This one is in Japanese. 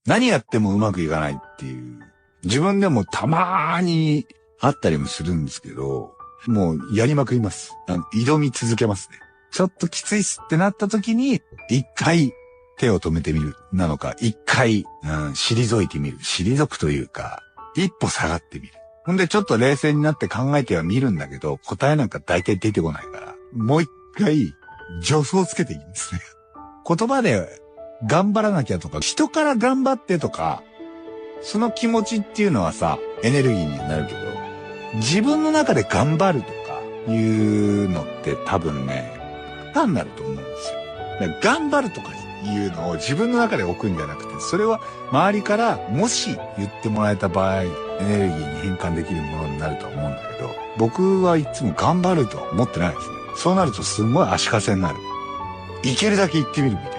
何やってもうまくいかないっていう、自分でもたまーにあったりもするんですけど、もうやりまくります。挑み続けますね。ちょっときついっすってなった時に、一回手を止めてみるなのか、一回、退いてみる。退くというか、一歩下がってみる。ほんでちょっと冷静になって考えてはみるんだけど、答えなんか大体出てこないから、もう一回、助走つけていいんですね。言葉で頑張らなきゃとか、人から頑張ってとか、その気持ちっていうのはさ、エネルギーになるけど、自分の中で頑張るとかいうのって多分ね、単なると思うんですよ。だから頑張るとかいうのを自分の中で置くんじゃなくて、それは周りからもし言ってもらえた場合、エネルギーに変換できるものになると思うんだけど、僕はいつも頑張るとは思ってないですね。そうなるとすごい足かせになる。いけるだけ行ってみるみたいな。